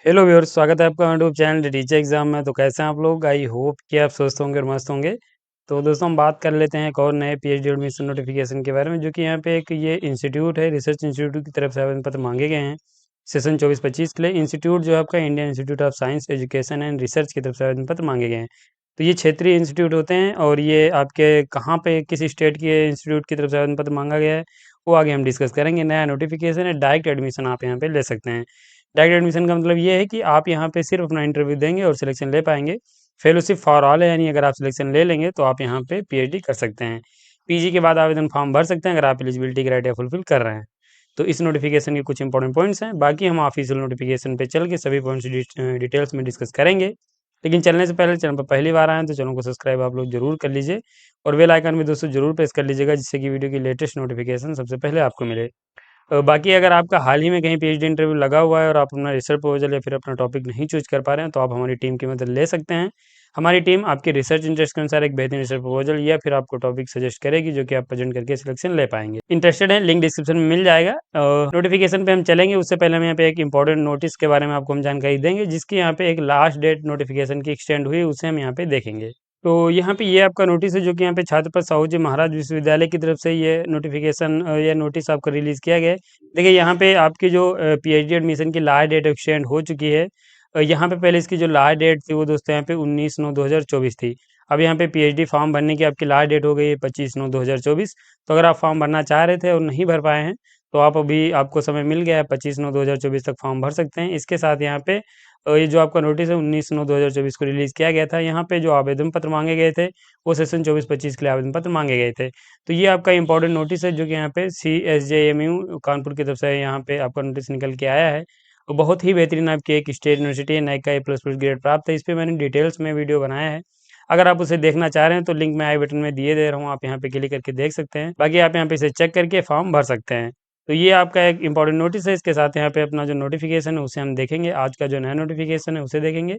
Hello viewers, स्वागत है आपका यूट्यूब चैनल टीचर एग्जाम में। तो कैसे हैं आप लोग? आई होप कि आप स्वस्थ होंगे और मस्त होंगे। तो दोस्तों, हम बात कर लेते हैं एक और नए पीएचडी एडमिशन नोटिफिकेशन के बारे में, जो कि यहाँ पे एक ये इंस्टीट्यूट है, रिसर्च इंस्टीट्यूट की तरफ से आवेदन पत्र मांगे गए हैं सेशन 24-25 के लिए। इंस्टीट्यूट जो है आपका Indian institute of science education and research की तरफ से आवेदन पत्र मांगे गए हैं। तो ये क्षेत्रीय इंस्टीट्यूट होते हैं, और ये आपके कहाँ पे किस स्टेट के इंस्टीट्यूट की तरफ से आवेदन पत्र मांगा गया है वो आगे हम डिस्कस करेंगे। नया नोटिफिकेशन है, डायरेक्ट एडमिशन आप यहाँ पे ले सकते हैं। डायरेक्ट एडमिशन का मतलब ये है कि आप यहाँ पे सिर्फ अपना इंटरव्यू देंगे और सिलेक्शन ले पाएंगे। फेलोशिप फॉर ऑल है, यानी अगर आप सिलेक्शन ले लेंगे तो आप यहाँ पे पीएचडी कर सकते हैं। पीजी के बाद आवेदन फॉर्म भर सकते हैं अगर आप एलिजिबिलिटी क्राइटेरिया फुलफिल कर रहे हैं। तो इस नोटिफिकेशन के कुछ इंपॉर्टेंट पॉइंट्स हैं, बाकी हम ऑफिशियल नोटिफिकेशन पे चल के सभी पॉइंट्स डिटेल्स में डिस्कस करेंगे। लेकिन चलने से पहले चैनल पर पहली बार आए हैं तो चैनल को सब्सक्राइब आप लोग जरूर कर लीजिए, और बेल आइकन भी दोस्तों जरूर प्रेस कर लीजिएगा, जिससे कि वीडियो की लेटेस्ट नोटिफिकेशन सबसे पहले आपको मिले। बाकी अगर आपका हाल ही में कहीं पीएचडी इंटरव्यू लगा हुआ है और आप अपना रिसर्च प्रपोजल या फिर अपना टॉपिक नहीं चूज कर पा रहे हैं, तो आप हमारी टीम की मदद ले सकते हैं। हमारी टीम आपके रिसर्च इंटरेस्ट के अनुसार एक बेहतरीन रिसर्च प्रपोजल या फिर आपको टॉपिक सजेस्ट करेगी, जो कि आप प्रेजेंट करके सिलेक्शन ले पाएंगे। इंटरेस्टेड है, लिंक डिस्क्रिप्शन में मिल जाएगा। नोटिफिकेशन पे हम चलेंगे उससे पहले हम यहाँ पे एक इंपॉर्टेंट नोटिस के बारे में आपको हम जानकारी देंगे, जिसकी यहाँ पे एक लास्ट डेट नोटिफिकेशन की एक्सटेंड हुई, उसे हम यहाँ पे देखेंगे। तो यहाँ पे ये आपका नोटिस है, जो कि यहाँ पे छत्रपति साहू जी महाराज विश्वविद्यालय की तरफ से ये नोटिफिकेशन या नोटिस आपका रिलीज किया गया है। देखिए, यहाँ पे आपकी जो पीएचडी एडमिशन की लास्ट डेट एक्सटेंड हो चुकी है। यहाँ पे पहले इसकी जो लास्ट डेट थी वो दोस्तों यहाँ पे 19/9/2024 थी। अब यहाँ पे पीएचडी फॉर्म भरने की आपकी लास्ट डेट हो गई है 25/9/2024। तो अगर आप फॉर्म भरना चाह रहे थे और नहीं भर पाए हैं, तो आप अभी आपको समय मिल गया है, 25/9/2024 तक फॉर्म भर सकते हैं। इसके साथ यहाँ पे ये जो आपका नोटिस है 19/9/2024 को रिलीज किया गया था। यहाँ पे जो आवेदन पत्र मांगे गए थे वो सेशन 24-25 के लिए आवेदन पत्र मांगे गए थे। तो ये आपका इंपॉर्टेंट नोटिस है, जो कि यहाँ पे CSJMU कानपुर की तरफ से यहाँ पे आपका नोटिस निकल के आया है। और बहुत ही बेहतरीन आपकी एक स्टेट यूनिवर्सिटी है, नाइका A++ ग्रेड प्राप्त है। इस पे मैंने डिटेल्स में वीडियो बनाया है। अगर आप उसे देखना चाह रहे हैं तो लिंक मैं आई बटन में दिए दे रहा हूँ, आप यहाँ पे क्लिक करके देख सकते हैं। बाकी आप यहाँ पे इसे चेक करके फॉर्म भर सकते हैं। तो ये आपका एक इंपॉर्टेंट नोटिस है। इसके साथ यहाँ पे अपना जो नोटिफिकेशन है उसे हम देखेंगे, आज का जो नया नोटिफिकेशन है उसे देखेंगे।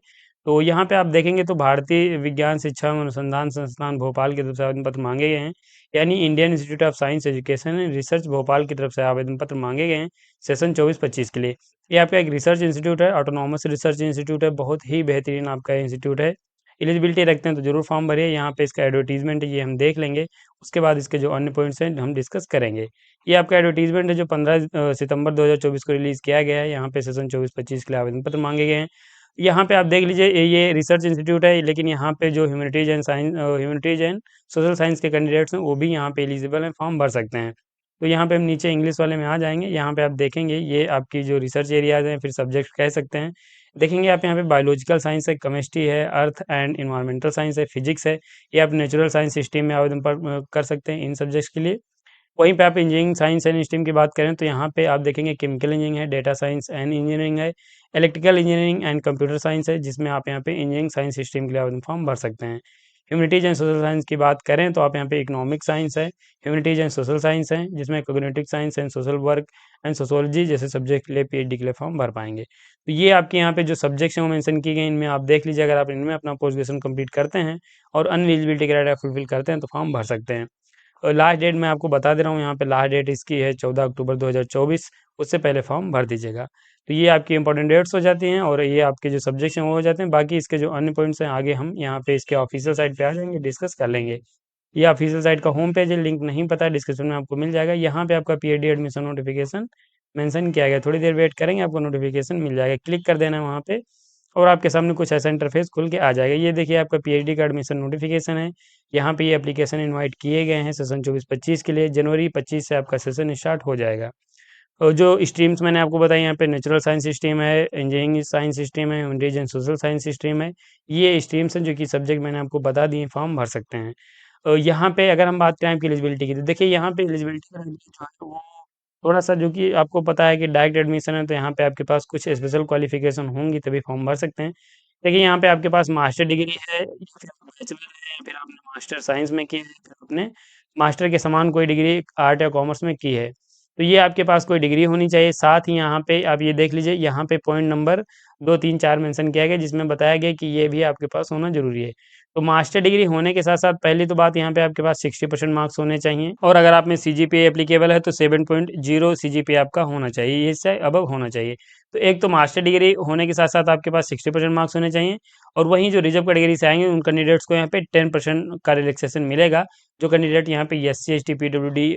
तो यहाँ पे आप देखेंगे तो भारतीय विज्ञान शिक्षा एवं अनुसंधान संस्थान भोपाल की तरफ से आवेदन पत्र मांगे गए हैं, यानी Indian institute of science education and research Bhopal की तरफ से आवेदन पत्र मांगे गए हैं सेशन 24-25 के लिए। ये आपका एक रिसर्च इंस्टीट्यूट है, ऑटोनॉमस रिसर्च इंस्टीट्यूट है, बहुत ही बेहतरीन आपका इंस्टीट्यूट है। एलिजिबिलिटी रखते हैं तो जरूर फॉर्म भरिए। यहाँ पे इसका एडवर्टीजमेंट है, ये हम देख लेंगे। उसके बाद इसके जो अन्य पॉइंट्स हैं हम डिस्कस करेंगे। ये आपका एडवर्टीजमेंट है, जो 15 सितंबर 2024 को रिलीज किया गया है। यहाँ पे सेशन 24-25 के लिए आवेदन पत्र मांगे गए हैं। यहाँ पे आप देख लीजिए, ये रिसर्च इंस्टीट्यूट है, लेकिन यहाँ पे जो ह्यूमैनिटीज एंड सोशल साइंस के कैंडिडेट्स हैं वो भी यहाँ पे एलिजिबल हैं, फॉर्म भर सकते हैं। तो यहाँ पे हम नीचे इंग्लिश वाले में आ जाएंगे। यहाँ पे आप देखेंगे ये आपकी जो रिसर्च एरियाज हैं, फिर सब्जेक्ट कह सकते हैं। देखेंगे आप यहाँ पे बायोलॉजिकल साइंस है, केमिस्ट्री है, अर्थ एंड इन्वायरमेंटल साइंस है, फिजिक्स है। ये आप नेचुरल साइंस स्ट्रीम में आवेदन कर सकते हैं इन सब्जेक्ट्स के लिए। वहीं पे आप इंजीनियरिंग साइंस एंड स्ट्रीम की बात करें तो यहाँ पे आप देखेंगे केमिकल इंजीनियरिंग है, डेटा साइंस एंड इंजीनियरिंग है, electrical engineering and computer science है, जिसमें आप यहाँ पे इंजीनियरिंग साइंस स्ट्रीम के लिए आवेदन फॉर्म भर सकते हैं। ह्यूमैनिटीज एंड सोशल साइंस की बात करें तो आप यहाँ पे इकोनॉमिक साइंस है, ह्यूमैनिटीज एंड सोशल साइंस है, जिसमें cognitive science and social work and sociology जैसे सब्जेक्ट के लिए पीएचडी के लिए फॉर्म भर पाएंगे। तो ये आपके यहाँ पे जो सब्जेक्ट्स हैं वो मेंशन किए गए, इनमें आप देख लीजिए। अगर आप इनमें अपना पोस्ट ग्रेजुएशन कंप्लीट करते हैं और अन्य एलिजिबिलिटी क्राइटेरिया फुलफिल करते हैं तो फॉर्म भर सकते हैं। और लास्ट डेट मैं आपको बता दे रहा हूँ, यहाँ पे लास्ट डेट इसकी है 14 अक्टूबर 2024। उससे पहले फॉर्म भर दीजिएगा। तो ये आपकी इंपॉर्टेंट डेट्स हो जाती हैं, और ये आपके जो सब्जेक्ट्स हैं वो हो जाते हैं। बाकी इसके जो अन्य पॉइंट्स हैं आगे हम यहाँ पे इसके ऑफिशियल साइट पे आ जाएंगे, डिस्कस कर लेंगे। ये ऑफिशियल साइट का होम पेज है, लिंक नहीं पता है डिस्क्रिप्शन में आपको मिल जाएगा। यहाँ पे आपका पीएचडी एडमिशन नोटिफिकेशन मेंशन किया गया, थोड़ी देर वेट करेंगे, आपको नोटिफिकेशन मिल जाएगा। क्लिक कर देना है वहाँ पे, और आपके सामने कुछ ऐसा इंटरफेस खुल के आ जाएगा। ये देखिए आपका पीएचडी का एडमिशन नोटिफिकेशन है। यहाँ पे ये एप्लीकेशन इनवाइट किए गए हैं सेशन 24-25 के लिए। जनवरी 25 से आपका सेशन स्टार्ट हो जाएगा। और जो स्ट्रीम्स मैंने आपको बताई, यहाँ पे नेचुरल साइंस स्ट्रीम है, इंजीनियरिंग साइंस स्ट्रीम है, humanities and social science stream है। ये स्ट्रीम्स हैं जो कि सब्जेक्ट मैंने आपको बता दिए, फॉर्म भर सकते हैं। यहाँ पे अगर हम बात करें आपकी एलिजिबिलिटी की, तो देखिए यहाँ पे एलिजिबिलिटी जो है वो थोड़ा-सा, जो कि आपको पता है कि डायरेक्ट एडमिशन है, तो यहाँ पे आपके पास कुछ स्पेशल क्वालिफ़िकेशन होंगी तभी फॉर्म भर सकते हैं। देखिए, यहाँ पे आपके पास मास्टर डिग्री है, या फिर बैचलर है, या फिर आपने मास्टर साइंस में की है, या फिर आपने मास्टर के समान कोई डिग्री आर्ट या कॉमर्स में की है। तो ये आपके पास कोई डिग्री होनी चाहिए। साथ ही यहाँ पे आप ये देख लीजिए, यहाँ पे पॉइंट नंबर 2, 3, 4 मेंशन किया गया, जिसमें बताया गया कि ये भी आपके पास होना ज़रूरी है। तो मास्टर डिग्री होने के साथ-साथ पहली तो बात यहाँ पे आपके पास 60% मार्क्स होने चाहिए, और अगर आप में सीजीपीए एप्लीकेबल है तो 7.0 सीजीपीए आपका होना चाहिए, इससे अबव होना चाहिए। तो एक तो मास्टर डिग्री होने के साथ-साथ आपके पास 60% मार्क्स होने चाहिए, और वहीं जो रिजर्व कैटेगरी से आएँगे उन कैंडिडेट्स को यहाँ पे 10% का रिलैक्सेशन मिलेगा। जो कैंडिडेट यहाँ पे एससी, एसटी, पीडब्ल्यूडी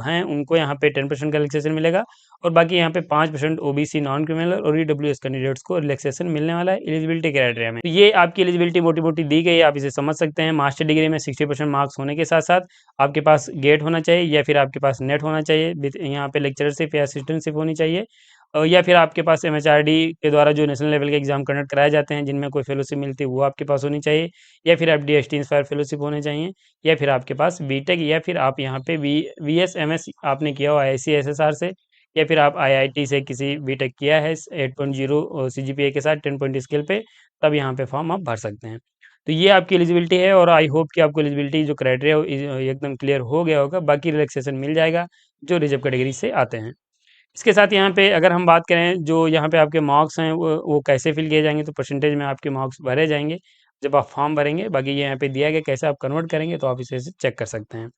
हैं, उनको यहाँ पे 10% का रिलैक्सेशन मिलेगा, और बाकी यहाँ पे 5% ओबीसी, नॉन क्रिमिनल और ईडब्ल्यूएस कैंडिडेट्स को रिलैक्सेशन मिलने वाला है एलिजिबिलिटी क्राइटेरिया में। तो ये आपकी एलिजिबिलिटी मोटी-मोटी दी गई है, आप इसे समझ सकते हैं। मास्टर डिग्री में 60% मार्क्स होने के साथ-साथ आपके पास गेट होना चाहिए, या फिर आपके पास नेट होना चाहिए, विथ यहाँ पे लेक्चरशिप या असिस्टेंटशिप होनी चाहिए, या फिर आपके पास एमएचआरडी के द्वारा जो नेशनल लेवल के एग्जाम कंडक्ट कराए जाते हैं, जिनमें कोई फेलोशिप मिलती है, वो आपके पास होनी चाहिए, या फिर एफडीएसटी इंस्पायर फेलोशिप होने चाहिए, या फिर आपके पास बीटेक, या फिर आप यहाँ पे वीएसएमएस आपने किया हो आईआईसी-एसएसआर से, या फिर आप आईआईटी से किसी बीटेक किया है 8.0 सीजीपीए के साथ 10 पॉइंट स्केल पे, तब यहाँ पे फॉर्म आप भर सकते हैं। तो ये आपकी एलिजिबिलिटी है, और आई होप कि आपको एलिजिबिलिटी जो क्राइटेरिया एकदम क्लियर हो गया होगा। बाकी रिलैक्सेशन मिल जाएगा जो रिजर्व कैटेगरी से आते हैं। इसके साथ यहाँ पे अगर हम बात करें, जो यहाँ पे आपके मार्क्स हैं वो कैसे फिल किए जाएंगे, तो परसेंटेज में आपके मार्क्स भरे जाएंगे जब आप फॉर्म भरेंगे। बाकी ये यहाँ पे दिया गया कैसे आप कन्वर्ट करेंगे, तो आप इसे चेक कर सकते हैं।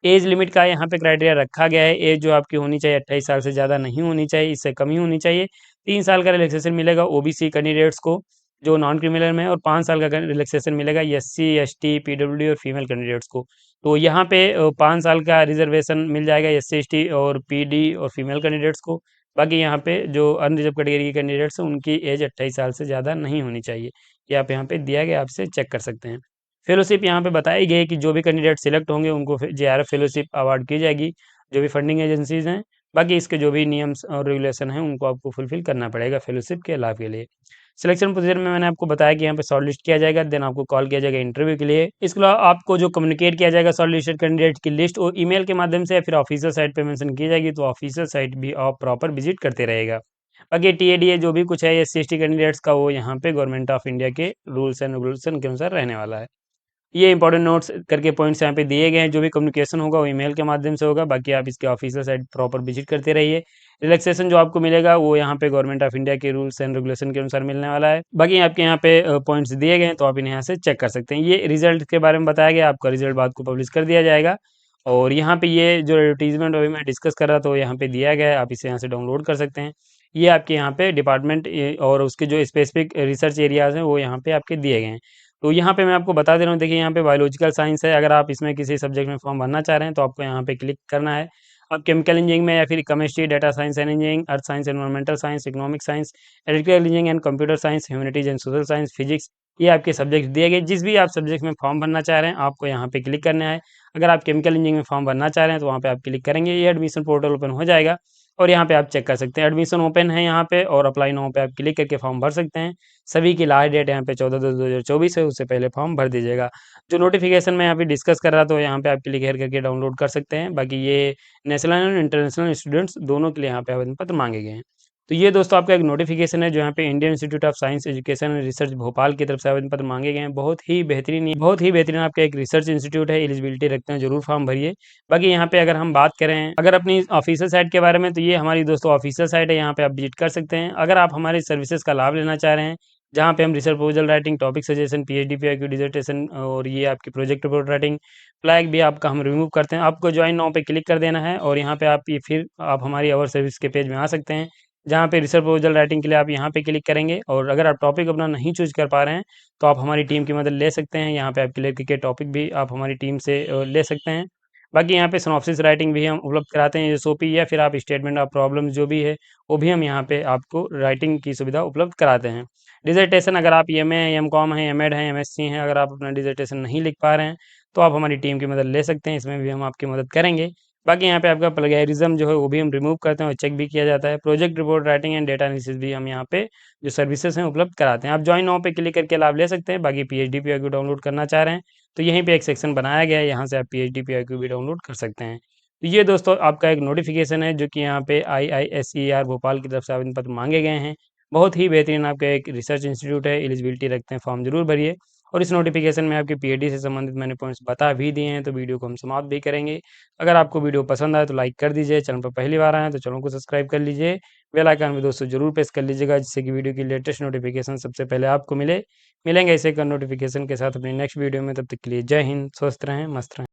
एज लिमिट का यहाँ पे क्राइटेरिया रखा गया है। एज जो आपकी होनी चाहिए 28 साल से ज़्यादा नहीं होनी चाहिए, इससे कम ही होनी चाहिए। 3 साल का रिलैक्सेशन मिलेगा ओबीसी कैंडिडेट्स को जो नॉन क्रिमिनल में है, और 5 साल का रिलैक्सेशन मिलेगा एससी, एसटी, पीडब्ल्यूडी और फीमेल कैंडिडेट्स को। तो यहाँ पे 5 साल का रिजर्वेशन मिल जाएगा एससी, एसटी और पीडी और फीमेल कैंडिडेट्स को। बाकी यहाँ पे जो अनरिजर्व कैटेगरी के कैंडिडेट्स हैं, उनकी एज 28 साल से ज़्यादा नहीं होनी चाहिए। ये आप यहाँ पे दिया गया, आपसे चेक कर सकते हैं। फेलोशिप यहाँ पे बताई गई है कि जो भी कैंडिडेट सिलेक्ट होंगे उनको जेआरएफ फेलोशिप अवार्ड की जाएगी, जो भी फंडिंग एजेंसीज हैं। बाकी इसके जो भी नियम्स और रेगुलेशन हैं, उनको आपको फुलफिल करना पड़ेगा फेलोशिप के लाभ के लिए। सिलेक्शन प्रोसीजर में मैंने आपको बताया कि यहाँ पे शॉर्ट लिस्ट किया जाएगा, देन आपको कॉल किया जाएगा इंटरव्यू के लिए। इसके अलावा आपको जो कम्युनिकेट किया जाएगा शॉर्ट लिस्टेड कैंडिडेट की लिस्ट, वो ईमेल के माध्यम से या फिर ऑफिशियल साइट पे मेंशन की जाएगी, तो ऑफिशियल साइट भी आप प्रॉपर विजिट करते रहेगा। बाकी टीएडीए जो भी कुछ है एससी एसटी कैंडिडेट्स का, वो यहाँ पे गवर्नमेंट ऑफ इंडिया के रूल्स एंड रेगुलेशन के अनुसार रहने वाला है। ये इंपॉर्टेंट नोट्स करके पॉइंट्स यहाँ पे दिए गए हैं। जो भी कम्युनिकेशन होगा वो ईमेल के माध्यम से होगा। बाकी आप इसके ऑफिशियल साइट प्रॉपर विजिट करते रहिए। रिलैक्सेशन जो आपको मिलेगा वो यहाँ पे गवर्नमेंट ऑफ इंडिया के रूल्स एंड रेगुलेशन के अनुसार मिलने वाला है। बाकी आपके यहाँ पे पॉइंट्स दिए गए हैं, तो आप इन्हें यहाँ से चेक कर सकते हैं। ये रिजल्ट के बारे में बताया गया, आपका रिजल्ट बाद को पब्लिश कर दिया जाएगा। और यहाँ पे ये जो एडवर्टीजमेंट अभी मैं डिस्कस कर रहा था, वो यहाँ पे दिया गया है, आप इसे यहाँ से डाउनलोड कर सकते हैं। ये आपके यहाँ पे डिपार्टमेंट और उसके जो स्पेसिफिक रिसर्च एरियाज हैं, वो यहाँ पे आपके दिए गए हैं। तो यहाँ पे मैं आपको बता दे रहा हूँ, देखिए यहाँ पे बायोलॉजिकल साइंस है। अगर आप इसमें किसी सब्जेक्ट में फॉर्म भरना चाह रहे हैं, तो आपको यहाँ पे क्लिक करना है। आप केमिकल इंजीनियरिंग में, या फिर chemistry, data science and engineering, earth science, environmental science, economic science, electrical engineering and computer science, humanities and social science, physics, ये आपके सब्जेक्ट दिए गए। जिस भी आप सब्जेक्ट में फॉर्म भरना चाह रहे हैं, आपको यहाँ पे क्लिक करना है। अगर आप केमिकल इंजीनियरिंग में फॉर्म भरना चाह रहे हैं, तो वहाँ पे आप क्लिक करेंगे, ये एडमिशन पोर्टल ओपन हो जाएगा, और यहाँ पे आप चेक कर सकते हैं एडमिशन ओपन है यहाँ पे, और अप्लाई नाउ पे आप क्लिक करके फॉर्म भर सकते हैं। सभी की लास्ट डेट यहाँ पे 14/10/2024 है, उससे पहले फॉर्म भर दीजिएगा। जो नोटिफिकेशन मैं यहाँ पे डिस्कस कर रहा था, यहाँ पे आप क्लिक करके डाउनलोड कर सकते हैं। बाकी ये नेशनल एंड इंटरनेशनल स्टूडेंट्स दोनों के लिए यहाँ पे आवेदन पत्र मांगे गए हैं। तो ये दोस्तों आपका एक नोटिफिकेशन है, जो यहाँ पे Indian institute of science education and research Bhopal की तरफ से आवेदन पत्र मांगे गए हैं। बहुत ही बेहतरीन आपका एक रिसर्च इंस्टीट्यूट है। एलिजिबिलिटी रखते हैं, जरूर फॉर्म भरिए। बाकी यहाँ पे अगर हम बात करें अगर अपनी ऑफिशियल साइट के बारे में, तो ये हमारी दोस्तों ऑफिशियल साइट है, यहाँ पे आप विजिट कर सकते हैं। अगर आप हमारी सर्विसेज का लाभ लेना चाह रहे हैं, जहाँ पे हम research proposal writing, topic suggestion, PhD, PIQ, dissertation, और ये आपकी प्रोजेक्ट रिपोर्ट राइटिंग, फ्लैग भी आपका हम रिमूव करते हैं। आपको ज्वाइन नाउ पे क्लिक कर देना है, और यहाँ पे आप ये फिर आप हमारी अवर सर्विस के पेज में आ सकते हैं, जहाँ पे रिसर्च प्रपोजल राइटिंग के लिए आप यहाँ पे क्लिक करेंगे। और अगर आप टॉपिक अपना नहीं चूज कर पा रहे हैं, तो आप हमारी टीम की मदद ले सकते हैं। यहाँ पे आप क्लिक करके टॉपिक भी आप हमारी टीम से ले सकते हैं। बाकी यहाँ पे सिनॉप्सिस राइटिंग भी हम उपलब्ध कराते हैं, एसओपी, या फिर आप स्टेटमेंट ऑफ प्रॉब्लम जो भी है, वो भी हम यहाँ पे आपको राइटिंग की सुविधा उपलब्ध कराते हैं। डिसर्टेशन अगर आप एमए हैं, एमकॉम हैं, एमएड हैं, एमएससी हैं, अगर आप अपना डिसर्टेशन नहीं लिख पा रहे हैं, तो आप हमारी टीम की मदद ले सकते हैं, इसमें भी हम आपकी मदद करेंगे। बाकी यहाँ पे आपका प्लेगैरिज्म जो है वो भी हम रिमूव करते हैं और चेक भी किया जाता है। Project report writing and data analysis भी हम यहाँ पे जो सर्विसेज हैं उपलब्ध कराते हैं। आप ज्वाइन नाउ पे क्लिक करके लाभ ले सकते हैं। बाकी पीएचडी पीआईक्यू डाउनलोड करना चाह रहे हैं, तो यहीं पे एक सेक्शन बनाया गया है, यहाँ से आप पीएचडी पीआईक्यू भी डाउनलोड कर सकते हैं। तो ये दोस्तों आपका एक नोटिफिकेशन है, जो कि यहाँ पे आईआईएसईआर भोपाल की तरफ से आवेदन पत्र मांगे गए हैं। बहुत ही बेहतरीन आपका एक रिसर्च इंस्टीट्यूट है, एलिजिबिलिटी रखते हैं, फॉर्म जरूर भरिए। और इस नोटिफिकेशन में आपके पीएचडी से संबंधित मैंने पॉइंट्स बता भी दिए हैं, तो वीडियो को हम समाप्त भी करेंगे। अगर आपको वीडियो पसंद आए तो लाइक कर दीजिए, चैनल पर पहली बार आए हैं तो चैनल को सब्सक्राइब कर लीजिए, बेल आइकन भी दोस्तों ज़रूर प्रेस कर लीजिएगा, जिससे कि वीडियो की लेटेस्ट नोटिफिकेशन सबसे पहले आपको मिले। मिलेंगे ऐसे एक नोटिफिकेशन के साथ अपनी नेक्स्ट वीडियो में, तब तक के लिए जय हिंद, स्वस्थ रहें, मस्त रहें।